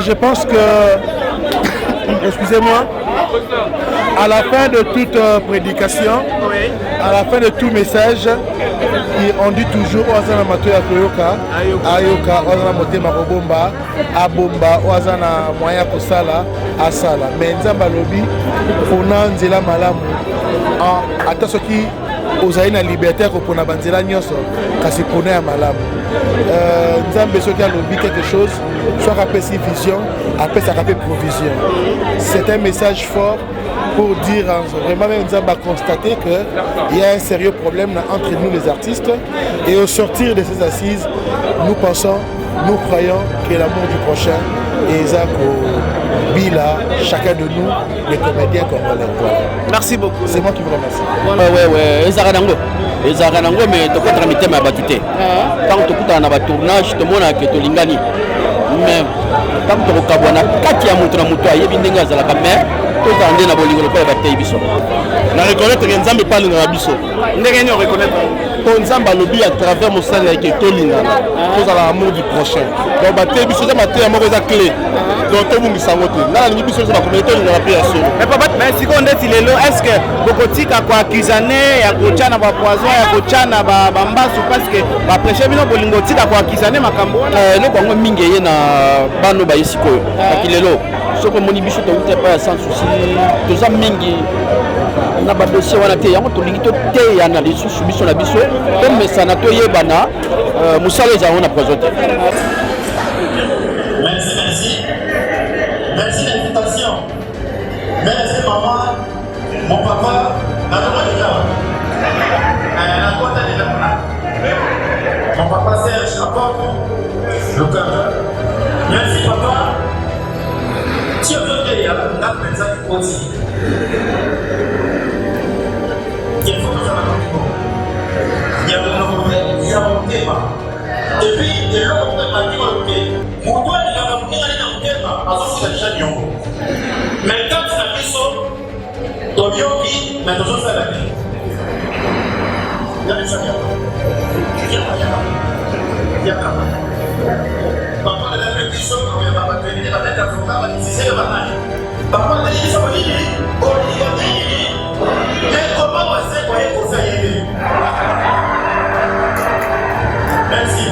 je pense que, excusez-moi, à la fin de toute prédication, à la fin de tout message, on dit toujours Oazana Matoya Koyoka, Ayoka, Oazana Motema Robomba, Abomba, Oazana Moya Kosala, Asala. Mais Nzamba Lobi, Pona Nzela Malamu, attention qui ozaï na liberté pour na banzela nyonso kasi pona ya malamu. Nzambe soki alobi quelque chose, soit rappelé vision, après ça rappelle provision. C'est un message fort pour dire vraiment même Nzambe a constaté qu'il y a un sérieux problème entre nous les artistes et au sortir de ces assises, nous pensons, nous croyons que l'amour du prochain est Zako Bila, chacun de nous, les comédiens congolais. Merci beaucoup. C'est moi qui vous remercie. Ouais, Ezaranango, mais tu peux tramiter ma batute. Tant que tu as un tournage, tu as que tu lingani. Mais tant que tu as un kati ya mutu na mutu ayebi ndenge azalaka mais tozande na bolingo lokola batei biso. Na reconnaître que Nzambe parle na biso. Ndenge nyo reconnaître. Pour Nzambe alobi à travers mosala ya tolinga. Tozala l'amour du prochain. Donc batei biso za batei moko za clé. Donc tout le monde s'en motive. Là, nous sommes dans la communauté, nous avons appris à ça. Mais papa, mais si on est il est ce que Bokotik a quoi accusé, ya kochana ba poison, ya kochana ba mbasu parce que ba prêcher bino bolingotik a quoi accusé makambo. Le bango mingi na bano ba isiko. Akilelo. Soko moni biso to uté pas sans souci. Toza mingi na ba dossier wana te yango to lingi to te ya na lisu biso na biso. Comme ça na to yebana musale za on a présenté. Merci l'invitation. Merci maman, mon papa, la maman est là. La côte est là. Mon papa Serge apporte le cœur. Merci papa. Tu as vu qu'il y a un médecin qui continue. Il faut que ça va. Il y a un thème. Et puis, il y a un thème. Mon doigt, il y a un thème. Mais quand tu as fait ça, tu as bien dit, mais tu as fait la vie. Il y a des gens qui ont fait. Papa, il a fait des choses, il a fait des choses, il a fait des choses, il a fait des choses. Papa, il a fait des choses, il a fait des choses. Mais comment on sait quoi il faut faire? Merci.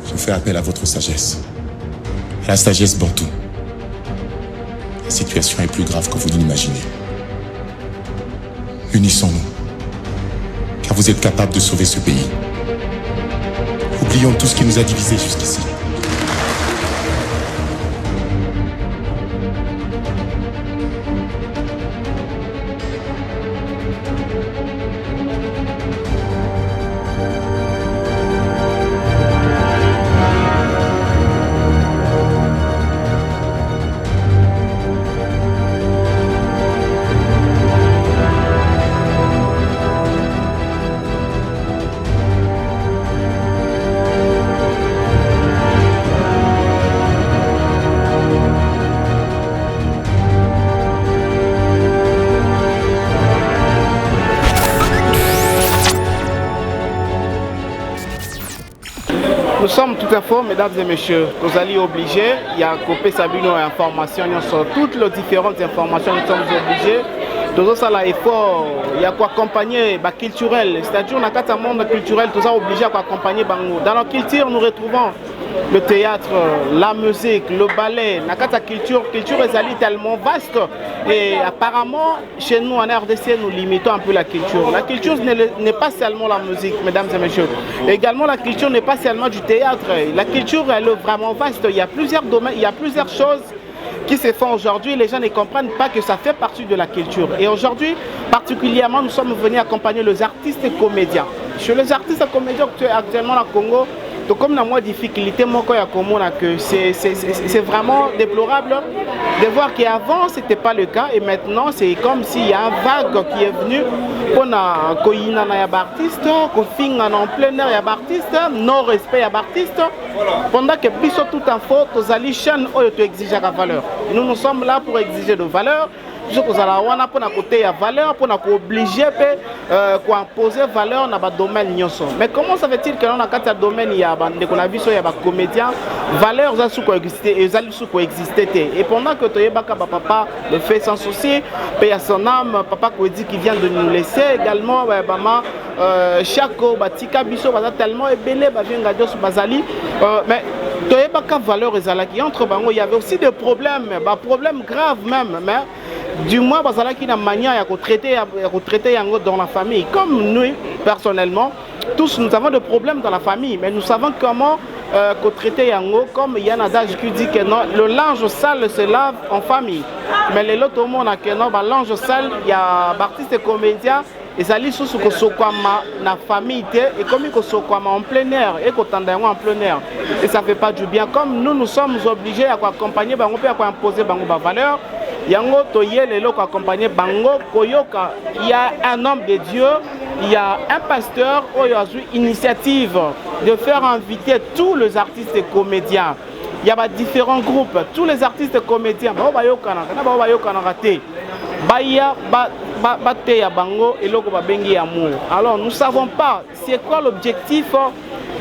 Je fais appel à votre sagesse. La sagesse bantou. La situation est plus grave que vous ne l'imaginez. Unissons-nous, car vous êtes capables de sauver ce pays. Oublions tout ce qui nous a divisés jusqu'ici. Nous sommes tout à fait, mesdames et messieurs, nous allons obligés, il y a coupé Sabino information, sur toutes les différentes informations, nous sommes obligés. Tout ça là effort, il y a quoi accompagner bah, culturel, c'est-à-dire on a quatre monde culturel, tout ça obligé à accompagner Bango. Dans la culture, nous retrouvons le théâtre, la musique, le ballet, la culture est tellement vaste et apparemment chez nous en RDC nous limitons un peu la culture. La culture n'est pas seulement la musique, mesdames et messieurs. Également la culture n'est pas seulement du théâtre. La culture elle est vraiment vaste. Il y a plusieurs domaines, il y a plusieurs choses qui se font aujourd'hui. Les gens ne comprennent pas que ça fait partie de la culture. Et aujourd'hui, particulièrement, nous sommes venus accompagner les artistes et comédiens. Chez les artistes et comédiens actuellement au Congo, Donc comme dans moi difficulté, moi quand il y a comment que c'est vraiment déplorable de voir qu'avant c'était pas le cas et maintenant c'est comme s'il y a un vague qui est venu pour na koyina na ya artiste, ko finga en plein air ya artiste, non respect ya artiste. Pendant que biso tout en faute, aux ali chaîne où tu exiges la valeur. Nous sommes là pour exiger de valeur. Nous sommes pour côté à valeur, pour obliger pour imposer valeur dans le domaine. Mais comment ça veut-il que dans le domaine il y a des comédiens, valeurs sont coexister et pendant que tu papa le fait sans souci, paye à son âme, papa dit qu'il vient de nous laisser également, chaque batika biso tellement ébélé bazali, mais valeur entre il y avait aussi des problèmes, problèmes graves même, mais du moins il y a une manière de traiter dans la famille. Comme nous, personnellement, tous nous avons des problèmes dans la famille, mais nous savons comment traiter Yango, comme il y a un adage qui dit que non, le linge sale se lave en famille. Mais les autres monde a que non, le linge sale, il y a artistes et comédiens. Et ça lit sous ce que la famille et comme il y en plein air et qu'on en plein air et ça fait pas du bien comme nous sommes obligés à accompagner bango à imposer bango ba valeur yango toyé les locaux accompagner bango koyoka il y a un homme de Dieu il y a un pasteur qui a eu l'initiative de faire inviter tous les artistes et comédiens. Il y a différents groupes, tous les artistes et comédiens alors nous ne savons pas c'est quoi l'objectif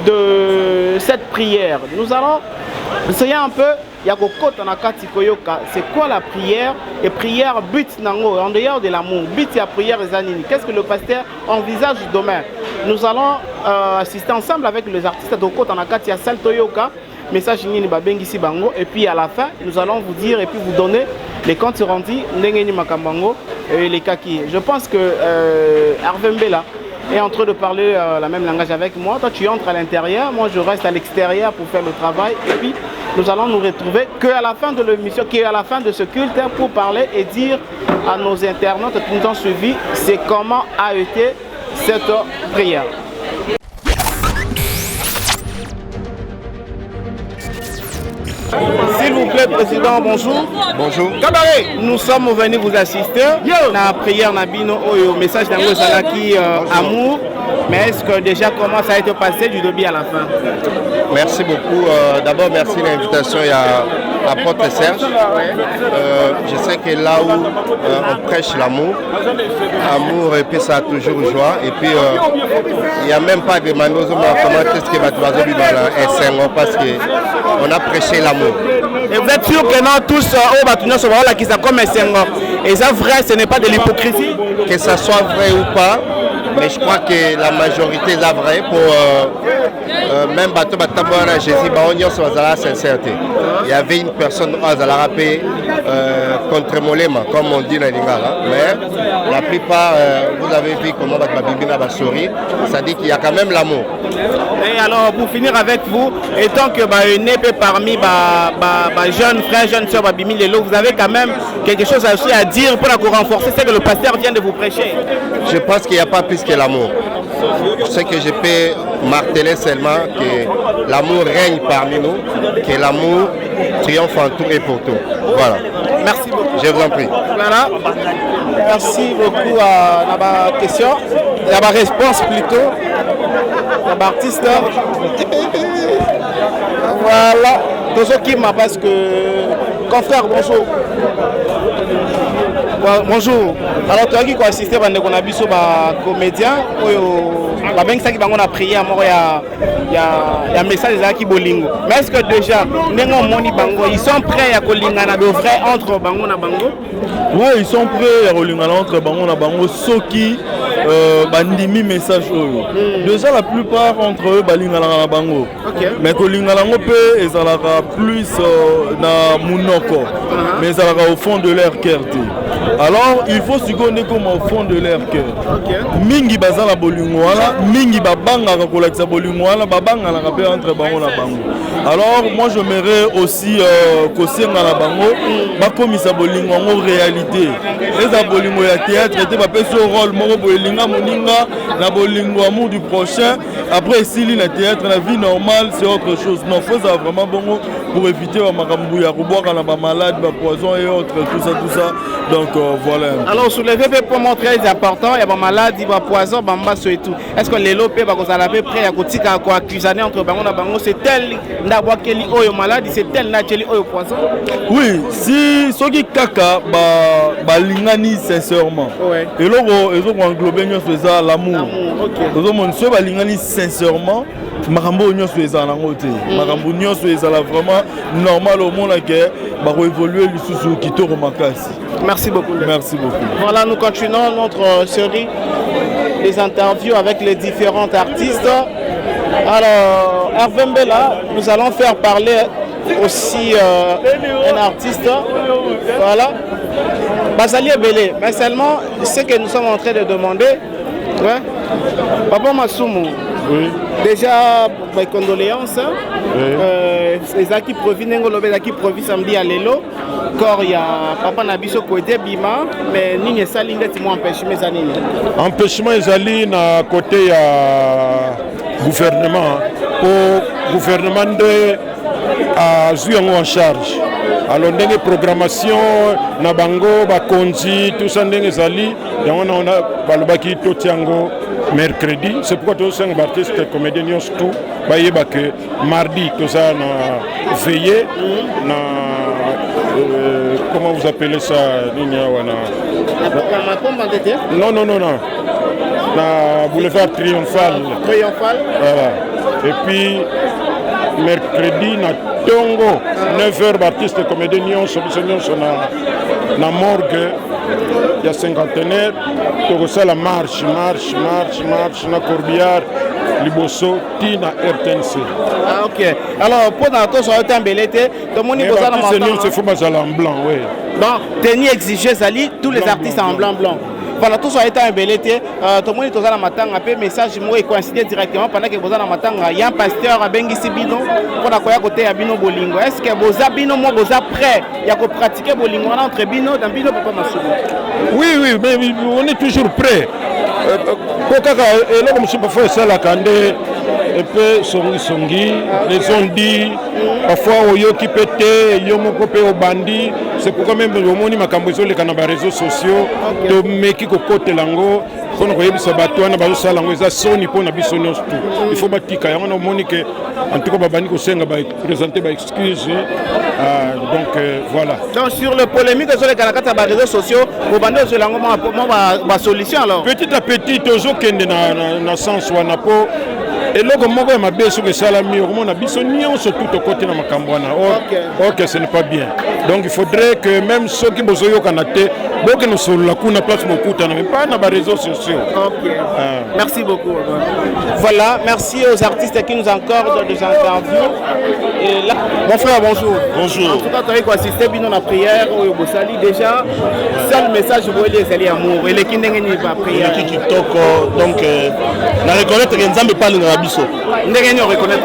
de cette prière. Nous allons essayer un peu c'est quoi la prière et prière but en dehors de l'amour but la prière qu'est-ce que le pasteur envisage demain. Nous allons assister ensemble avec les artistes de Côte en Akati à Saltoyoka message et puis à la fin nous allons vous dire et puis vous donner les comptes rendus et les kaki. Je pense que Hervé Mbela est en train de parler la même langage avec moi. Toi tu entres à l'intérieur, moi je reste à l'extérieur pour faire le travail et puis nous allons nous retrouver qu'à la fin de l'émission, qu'à la fin de ce culte pour parler et dire à nos internautes qui nous ont suivis c'est comment a été cette prière. S'il vous plaît, Président, bonjour. Bonjour. Nous sommes venus vous assister à la prière Nabino au message d'Ango Salaki Amour. Mais est-ce que déjà comment ça a été passé du début à la fin? Merci beaucoup. D'abord, merci de l'invitation à Apôtre Serge. Je sais que là où on prêche l'amour, amour et puis ça a toujours joie. Et puis il n'y a même pas de manozo comment est-ce que va être dans la SNO parce qu'on a prêché l'amour. Et vous êtes sûr que non tous au bâtiment sont là qui sont comme SNO. Et ça vrai, ce n'est pas de l'hypocrisie? Que ça soit vrai ou pas. Mais je crois que la majorité est là vrai pour même bateau Batabouara Jésus, on a la sincérité. Il y avait une personne à la rapé contre Molema, comme on dit dans les Lingala. Mais la plupart, vous avez vu comment Babibina va sourire, ça dit qu'il y a quand même l'amour. Et alors, pour finir avec vous, étant que n'est pas parmi jeunes frères, jeunes sœurs, vous avez quand même quelque chose aussi à dire pour renforcer ce que le pasteur vient de vous prêcher? Je pense qu'il n'y a pas plus que l'amour. Je sais que je peux marteler seulement que l'amour règne parmi nous, que l'amour triomphe en tout et pour tout. Voilà. Merci beaucoup. Je vous en prie. Voilà. Merci beaucoup à la question, à la réponse plutôt. À l'artiste. Voilà. Toujours qui m'a parce que confrère, bonjour. Bonjour. Alors tu as qui assisté à un comédien on a prié à il y a un message qui bolingo. Mais est-ce que déjà ils sont prêts à colingana de vrai entre bango na bango? Oui, ils sont prêts à colingana entre bango na bango ceux qui bandimi message déjà la plupart entre eux balingana na bango. Mais colingana peut ezalaka plus na munoko mais ezalaka au fond de leur cœur. Alors il faut se connaître comme au fond de leur cœur. Mingi bazala bolingo wala mingi babanga ka kolakisa bolingo wala babanga na pe entre bango na bango. Alors moi je m'aimerais aussi kosenga na bango bakomisa bolingo en réalité. Les abolingo ya théâtre était pas pe so rôle moko bolingo kolinga moninga na bolingo amour du prochain après esili na théâtre la vie normale c'est autre chose non faut ça vraiment bon pour éviter makambo ya koboka na ba malade ba poison et autres tout ça donc voilà alors soulever pour montrer très important ya ba malade ba poison ba mbaso et tout est-ce que les lopé ba kozala peu près ya kotika ko accuser entre bango na bango c'est tel ndabwakeli oyo malade c'est tel na cheli oyo poison oui si soki kaka ba lingani sincèrement et loko ezo ko englober nyonso eza l'amour ozo mon so ba lingani sincèrement makambo nyonso eza nango te makambo nyonso eza vraiment normal au monde que ba ko évoluer lisusu kitoko makasi. Merci beaucoup. Merci beaucoup. Voilà, nous continuons notre série des interviews avec les différents artistes. Alors, Hervé Mbela, nous allons faire parler aussi un artiste. Voilà. Basali Ebele. Mais seulement, ce que nous sommes en train de demander, ouais. Papa Massoumou. Oui. Déjà, mes condoléances. Les acquis proviennent, les acquis proviennent samedi à Lelo. Encore, il y a Papa Nabiso côté Bima, mais il y a ça, il y a empêchement. Empêchement, ils na côté gouvernement. Pour gouvernement de jouer en charge. Alors, dans les programmations, na bango, bakonzi, tout ça, ndenge zali, on a balobaki totiango mercredi. C'est pourquoi tous les artistes comédiens tout, bayeba que mardi, tout ça na veillé, na comment vous appelez ça, Ninya wana? Non. Na boulevard Triomphal. Voilà. Et puis mercredi na Tongo 9h artistes comédiens sont na morgue il y a cinquantenaire tout ça la marche na Corbière Liboso tina RTNC. Ah ok. Alors pour dans toi sur Tambelete tout le monde boza na matin. C'est fou bazala en blanc oui. Bon, tenue exigée Sali tous les artistes en blanc. Voilà, tout ça étant un bel été, tout le monde est aux amateurs, un peu message, moi, et coïncider directement pendant que vous avez amateurs, il y a un pasteur à Bengisi Bino, pour la côté à Bino Bolingo. Est-ce que vous avez Bino, moi, vous êtes prêt, il y a que pratiquer Bolingo entre Bino, dans Bino, Papa Massoumou? Oui, mais on est toujours prêt. Et là, comme je peux faire ça, la Kandé, et puis Songi, les ondis, parfois au Yoki Pété, Yomoko au Bandi, c'est pourquoi même le monde m'a camboisé les réseaux sociaux, de Meki Kokote Lango, qu'on a vu ça bateau, on a vu ça lango, ça sonne pour na bisonnos tout. Il faut bâtir, on a moni que en tout cas Babani Kosenga va présenter des excuses. Donc voilà. Donc sur le polémique sur les réseaux sociaux, vous bandez sur lango ma solution alors. Petit à petit, toujours qu'il y a na sens ou na po. Et là, comme je m'appelle sur le salami, on a bisogné surtout au côté de ma cambouana. Ok, ce n'est pas bien. Donc il faudrait que même ceux qui ont besoin de canapé, beaucoup nous sur la cour, place beaucoup, mais pas dans les réseaux sociaux. Ok. Merci beaucoup. Voilà, merci aux artistes qui nous accordent des interviews. Et là, mon frère, bonjour. Bonjour. En tout cas, tu as assisté bien à la prière au Yobosali. Déjà, seul message vous voyez, c'est l'amour. Et les qui n'ont pas prière. Donc, la reconnaître que nous pas le biso. Ndenge ni reconnaître.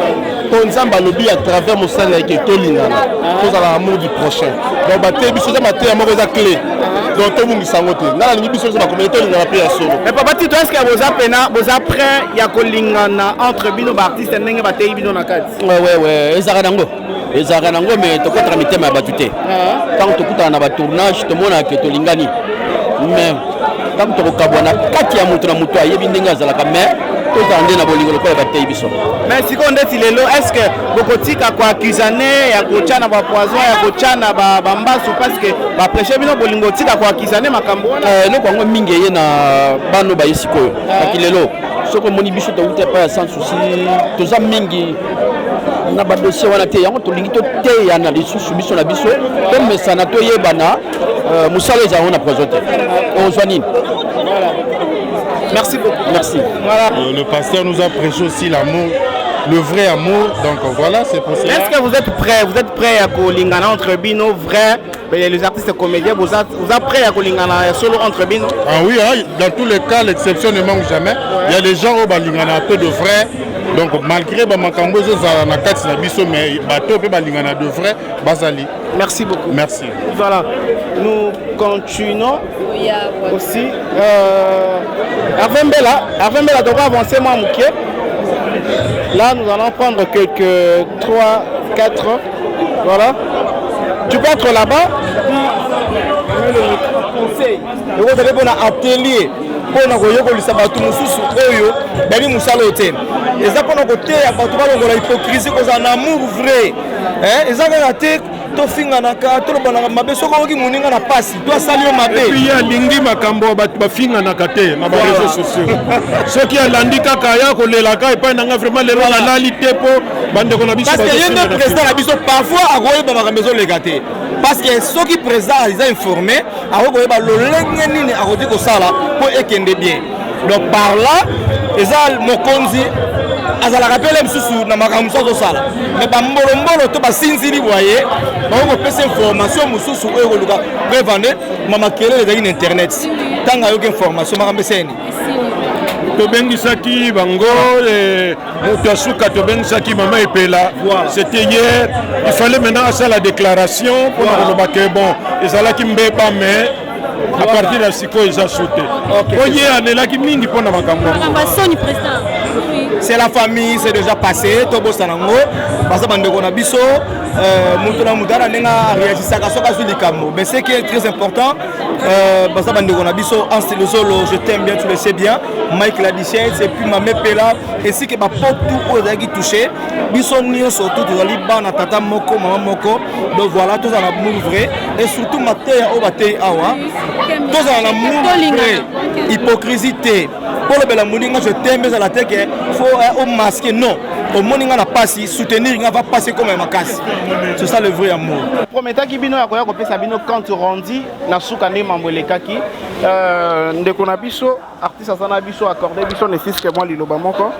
Pour Nzamba lobby à travers mon salaire qui est tolingana. Pour l'amour du prochain. Donc baté biso ça maté amoko za clé. Donc tout le monde s'engote. Nala ni biso ça communauté lingana pe ya solo. Mais papa Tito est-ce que vous appena vous après ya kolingana entre bino ba artiste ndenge baté bino na kati. Ouais ezaka nango. Ezaka nango mais to contre mitema batute. Tant to kuta na ba tournage to mona ke to lingani. Mais tant to kabwana kati ya mutu na mutu ayebi ndenge azalaka mais mais si on dit est-ce que beaucoup de accusés ya kochana ba poison ya kochana ba mbasu parce que ba prêcher bino bolingo tika ko accusés makambo no kwango mingi ye na bano ba yesiko akilelo soko moni biso to uta pa sans souci toza mingi na ba dossier wana te yango to lingi to te ya na lisusu biso na biso to mesana to yebana musale za on a présenté on soigne. Voilà. Merci beaucoup. Merci. Voilà. Le pasteur nous a prêché aussi l'amour, le vrai amour. Donc voilà, c'est pour cela. Est-ce que vous êtes prêts? Vous êtes prêts à Kolingana entre Bino vrai? Les artistes comédiens, vous êtes prêts à Kolingana solo entre Bino? Ah oui, hein, dans tous les cas, l'exception ne manque jamais. Il y a des gens au Balingana un peu de vrai. Donc malgré bamakambo ezozala na kati na biso mais bato pe balingana de vrai bazali. Merci beaucoup. Merci. Voilà, nous continuons aussi. Hervé Mbela devra avancer moi Mouké. Là nous allons prendre quelques 3, 4. Voilà. Tu peux être là-bas. Conseil. Vous avez un atelier. Pour nous koykolisa bato mususu oyo bali musala hotel eza pona kote ya bato balongola hypocrisie koza na amour vrai ezaka te tofinga naka tolobana mabe soko oki muninga na pasi to asali yo mabe et puis ya lingi makambo bato bafinga naka te na ba réseaux sociaux soki alandi kaka ya kolelaka epai nanga vraiment lelo nalali te po bandeko na biso parce que yende président na biso parfois akoyeba makambo ezoleka te parce que ceux qui président ils ont informé akoyeba lolenge nini akoti kosala pour ekende bien donc par là ezal mokonzi azala rappelé msusu na makambo sala mais ba mbolo to ba sinzili boye ba ko pesa information msusu oyo koluka prévendre mama kelele dans internet tanga yo information makambo seni tobengisaki bango moto asuka tobengisaki mama epela c'était hier il fallait maintenant faire la déclaration pour koloba que bon ezalaki mbeba mais à partir de siko ils sauté oye anelaki mingi pona makambo c'est la famille c'est déjà passé tobo sanango parce que bandeko na biso mutu na mudara nenga réagissaka soka sur likambo mais ce qui est très important parce que bandeko na biso en style solo je t'aime bien tu le sais bien Mike Ladichet et puis Mame Pela ainsi que ba tout ozaki touché biso nio surtout tozali bana tata moko mama moko donc voilà tous en amour vrai et surtout mateya o batei awa tous en amour vrai hypocrisie pour le bela muninga je t'aime à la tête faut au masquer non au moninga na passer soutenir va passer comme un makasi c'est ça le vrai amour prometaki bino ya koya kopesa bino quand rondi na suka ne mambolekaki ndeko na biso artiste sana biso accordé biso ne fiske moi liloba moko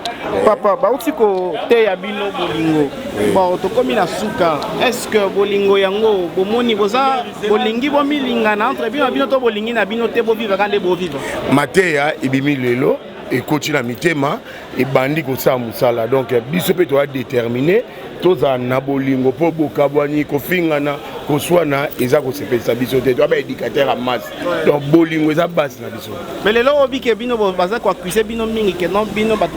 papa ba utiko te ya bino bolingo bon to komi na suka est-ce que bolingo yango bomoni boza bolingi bomilingana entre bino to bolingi na bino te bo vivre quand bo vivre mateya ibimi lelo ekoti na mitema ebandi kosala mosala donc biso mpe toa déterminé tozala na bolingo mpo bokabwani kofingana koswana eza kosepelisa biso te toa baéducateur ya masse donc bolingo eza base na biso mais lelo obike bino baza koaccuse bino mingi ke non bino bato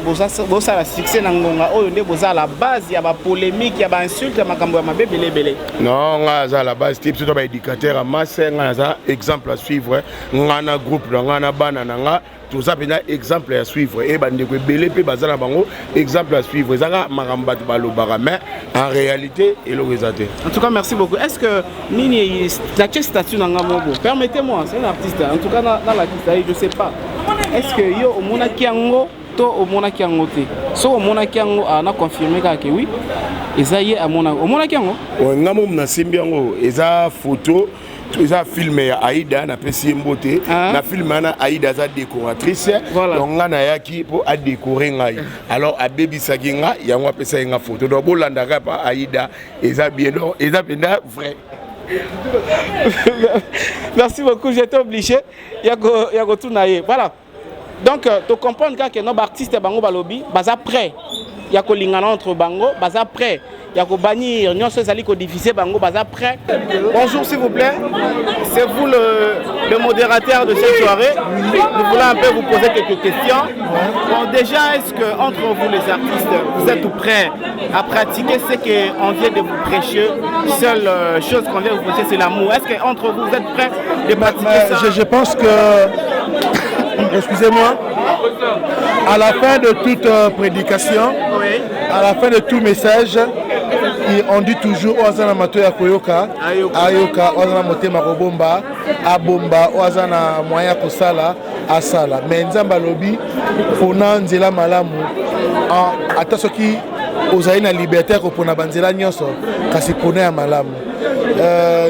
bosala succès na ngonga oyo nde bozala la base ya bapolémique ya bainsulte ya makambo ya mabe belebele non nga aza la base te biso toa baéducateur ya masse nga aza exemple à suivre nga na groupe na nga na bana na nga tout ça bien exemple à suivre et bandeko belé pe bazala bango exemple à suivre ezaka makambo bato balobaka mais en réalité elokeza te. En tout cas merci beaucoup. Est-ce que nini la statut nanga moko permettez-moi c'est un artiste en tout cas dans l'artiste je sais pas est-ce que yo au mona kiango to au mona kiango te so au mona kiango ana confirmer que oui ezaye au mona kiango ngamo na simbi yango eza photo eza film ya Aïda na pesi mbote na film na Aïda za décoratrice donc nga na yaki pour a décorer ngai alors a baby sakinga yango apesa nga photo donc bolanda ka pa Aïda eza bien donc eza penda vrai. Merci beaucoup, j'étais obligé yako tunaye voilà donc tu comprends que nos artistes bango balobi baza prêt yako lingana entre bango baza prêt yako bannir nyonso ezali ko diffuser bango baza prêt. Bonjour s'il vous plaît, c'est vous le modérateur de cette soirée. Nous voulons un peu vous poser quelques questions. Bon, déjà est-ce que entre vous les artistes vous êtes prêts à pratiquer ce qu'on vient de vous prêcher? Seule chose qu'on vient de vous prêcher c'est l'amour. Est-ce que entre vous êtes prêts de pratiquer ça? Je pense que excusez-moi, à la fin de toute prédication, à la fin de tout message, on dit toujours Oazana Matoya Koyoka, Ayoka, Oazana Motema Kobomba, Abomba, Oazana Moya Kosala, Asala. Mais Nzamba Lobi, Pona Nzela Malamu, attention qui Ozaina liberté Kopona Banzela Nyoso, Kasi Pona Malamu.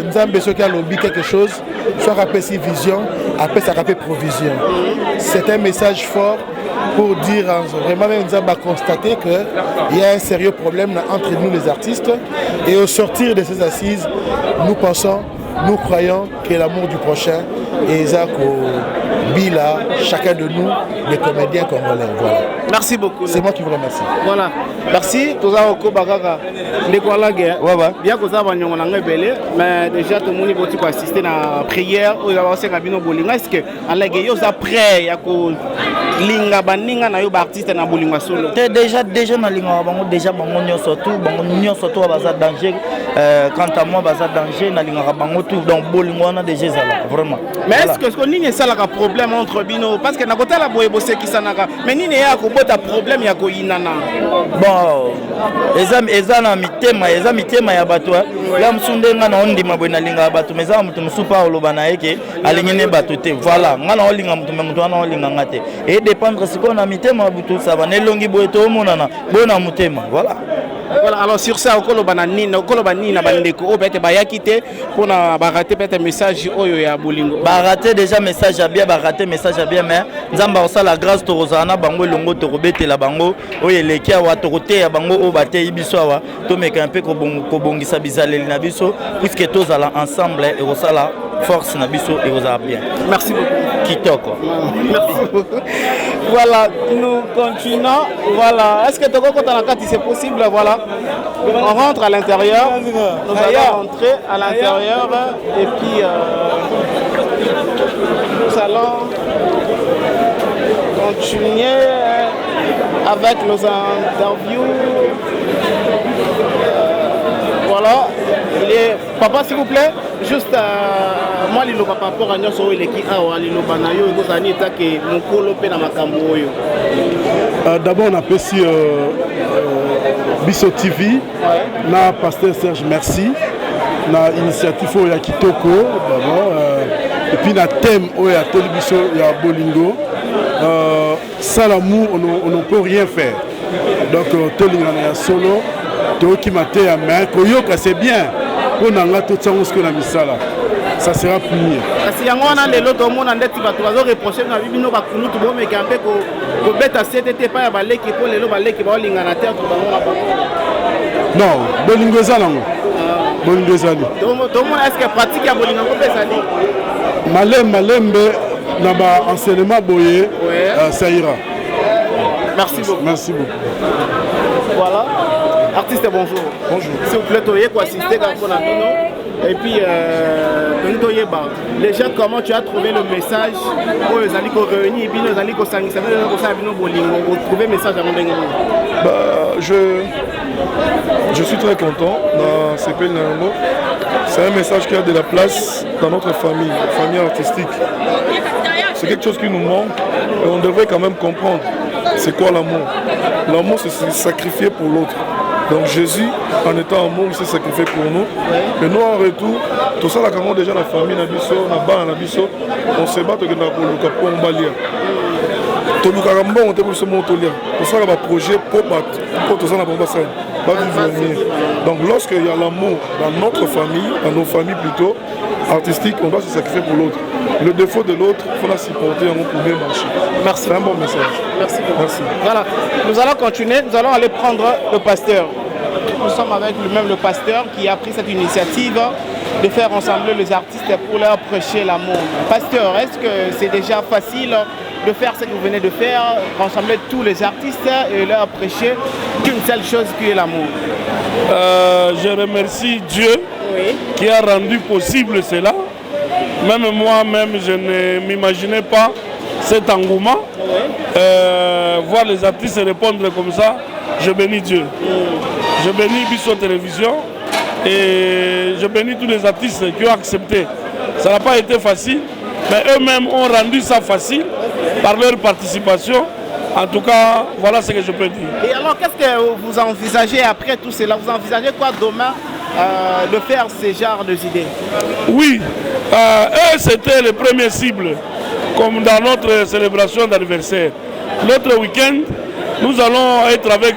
Nzambe Soki a lobby quelque chose, soit rappelé si vision, après ça rappelle provision. C'est un message fort pour dire vraiment Nzambe a constaté qu'il y a un sérieux problème entre nous les artistes et au sortir de ces assises, nous pensons, nous croyons que l'amour du prochain est Bila, chacun de nous, les comédiens congolais. Voilà. Merci beaucoup. C'est moi qui vous remercie. Voilà. Merci. Tout ça, au Bakaka. Bien que ça va nous mais déjà tout le monde va assister à la prière. Est-ce que après, il y a linga baninga na yo artiste na bolinga solo déjà na linga bango déjà bango surtout baza danger quant à moi baza danger na linga bango tout donc bolingo na déjà zala vraiment. Mais est-ce que ce nini ça la problème entre bino parce que na kota la boye bosse qui sanaka mais nini ya ko bota problème ya ko inana bon eza na mitema ya bato ya msunde nga na ondima boye na linga bato mais za mutu musupa oloba na yeke alingine bato te voilà nga na olinga mutu me mutu na olinga ngate et dépendre si on a mitema butu ça va nelongi boye to monana bona mutema voilà. Voilà, alors sur ça, okolo banani na bandeko o bete bayakite pour na barater peut-être message oyo ya bolingo. Barater déjà message à bien mais nzamba ça la grâce to rozana bango longo to robete la bango oyo leki wa to roté ya bango o bate ibiso wa to meka un peu ko bongisa bizaleli na biso puisque tous alla ensemble et rosala force na biso et rosa bien. Merci beaucoup. Kitoko. Merci beaucoup. Voilà, nous continuons. Voilà, est-ce que tu as c'est possible voilà. On rentre à l'intérieur, nous allons rentrer à l'intérieur et puis nous allons continuer avec nos interviews. Voilà, papa s'il vous plaît, juste moi il par rapport à nous sur les qui d'abord on appelle ici Bisso TV, na pasteur Serge merci, na initiative ya Kitoko d'abord et puis na thème ya Tolibiso ya Bolingo, sans l'amour on ne peut rien faire. Donc Tolingana ya solo, Toki mate ya main, Koyoka c'est bien, pour nanga tout ça on na misala. Ça sera puni. Parce que on a les autres monde en dette va toujours reprocher na bibino ba kunu to bo me kampe ko beta CTT pa ya baleki pour les lo baleki ba lingana terre to bango na bango. Non, bolingo za nango. Bolingo za ni. To mo est-ce que pratique ya bolingo ko pesa ni? Malembe na ba enseignement boye ça ira. Merci beaucoup. Merci beaucoup. Voilà. Artiste bonjour. Bonjour. S'il vous plaît, tu as assisté à et puis, déjà, comment tu as trouvé le message pour les alliés réunis et puis les alliés qui ont trouvé le message avant de je suis très content dans CPL Nango. C'est un message qui a de la place dans notre famille artistique. C'est quelque chose qui nous manque et on devrait quand même comprendre c'est quoi l'amour. L'amour, c'est se sacrifier pour l'autre. Donc Jésus, en étant amour, il s'est sacrifié pour nous. Et nous, en retour, tout ça, là, déjà la famille, on se bat pour le Mbalia. Tout le Carambo, on était pour ce mot. Tout ça, là, projet pour tout ça, donc lorsqu'il y a l'amour dans notre famille, dans nos familles plutôt, artistiques, on doit se sacrifier pour l'autre. Le défaut de l'autre, il faut la supporter, on peut marcher. Merci. C'est un bon message. Merci beaucoup. Merci. Voilà, nous allons continuer, nous allons aller prendre le pasteur. Nous sommes avec lui-même le pasteur qui a pris cette initiative de faire ensemble les artistes pour leur prêcher l'amour. Pasteur, est-ce que c'est déjà facile de faire ce que vous venez de faire, rassembler tous les artistes et leur prêcher qu'une seule chose qui est l'amour? Je remercie Dieu qui a rendu possible cela. Même moi-même, je ne m'imaginais pas cet engouement. Voir les artistes répondre comme ça, je bénis Dieu. Je bénis Bisso Télévision et je bénis tous les artistes qui ont accepté. Ça n'a pas été facile, mais eux-mêmes ont rendu ça facile par leur participation. En tout cas, voilà ce que je peux dire. Et alors, qu'est-ce que vous envisagez après tout cela? Vous envisagez quoi demain de faire ce genre d'idées? Oui, eux, c'était les premières cibles, comme dans notre célébration d'anniversaire. L'autre week-end, nous allons être avec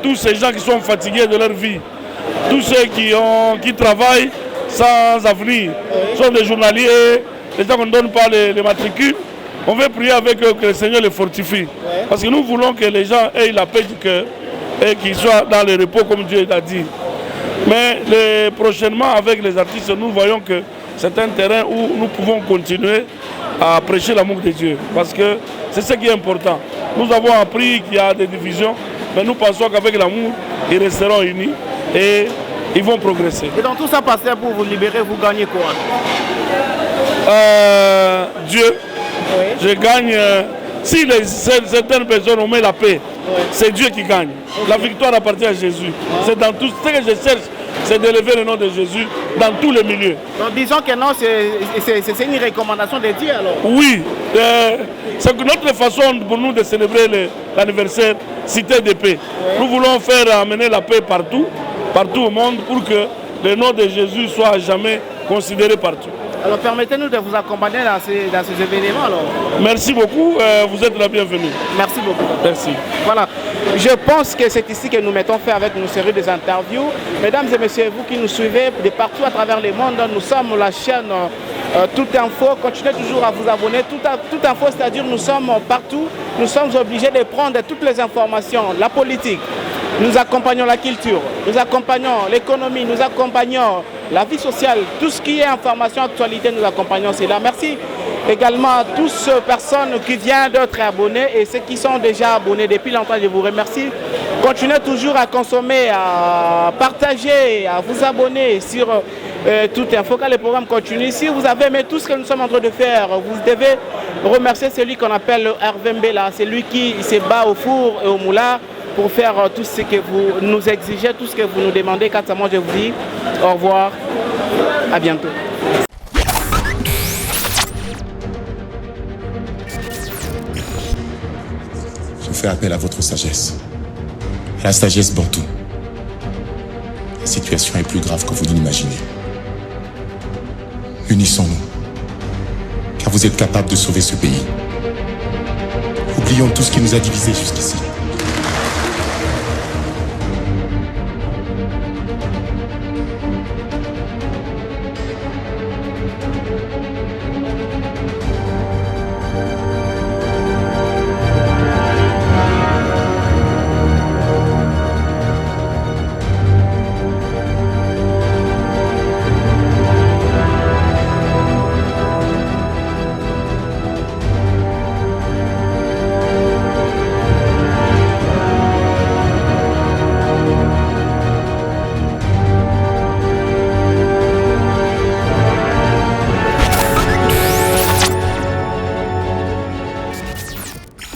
tous ces gens qui sont fatigués de leur vie, tous ceux qui travaillent sans avenir, sont des journaliers, les gens qu'on ne donne pas les matricules. On veut prier avec eux que le Seigneur les fortifie. Parce que nous voulons que les gens aient la paix du cœur et qu'ils soient dans le repos comme Dieu l'a dit. Mais prochainement avec les artistes, nous voyons que c'est un terrain où nous pouvons continuer à prêcher l'amour de Dieu. Parce que c'est ce qui est important. Nous avons appris qu'il y a des divisions, mais nous pensons qu'avec l'amour, ils resteront unis et ils vont progresser. Et dans tout ça, pasteur, pour vous libérer, vous gagnez quoi? Dieu. Oui. Je gagne. Si certaines personnes ont mis la paix, oui, c'est Dieu qui gagne. Okay. La victoire appartient à Jésus. C'est dans tout ce que je cherche, c'est d'élever le nom de Jésus dans tous les milieux. Donc disons que non, c'est une recommandation de Dieu alors. Oui, c'est notre façon pour nous de célébrer l'anniversaire Cité de paix. Oui. Nous voulons faire amener la paix partout au monde pour que le nom de Jésus soit à jamais considéré partout. Alors permettez-nous de vous accompagner dans ces événements alors. Merci beaucoup, vous êtes la bienvenue. Merci beaucoup. Merci. Voilà, je pense que c'est ici que nous mettons fin avec une série des interviews. Mesdames et messieurs, vous qui nous suivez de partout à travers le monde, nous sommes la chaîne Toute Info. Continuez toujours à vous abonner. Toute Info, c'est-à-dire nous sommes partout. Nous sommes obligés de prendre toutes les informations, la politique. Nous accompagnons la culture, nous accompagnons l'économie, nous accompagnons la vie sociale, tout ce qui est information, actualité, nous accompagnons cela. Merci également à toutes ces personnes qui viennent d'être abonnées et ceux qui sont déjà abonnés depuis longtemps, je vous remercie. Continuez toujours à consommer, à partager, à vous abonner sur Toute Info. Quand le programme continue, si vous avez aimé tout ce que nous sommes en train de faire, vous devez remercier celui qu'on appelle le RVMB là, c'est lui qui se bat au four et au moulin pour faire tout ce que vous nous exigez, tout ce que vous nous demandez. Quant à moi, je vous dis au revoir, à bientôt. Je fais appel à votre sagesse, à la sagesse bantou. La situation est plus grave que vous ne l'imaginez. Unissons-nous, car vous êtes capables de sauver ce pays. Oublions tout ce qui nous a divisés jusqu'ici.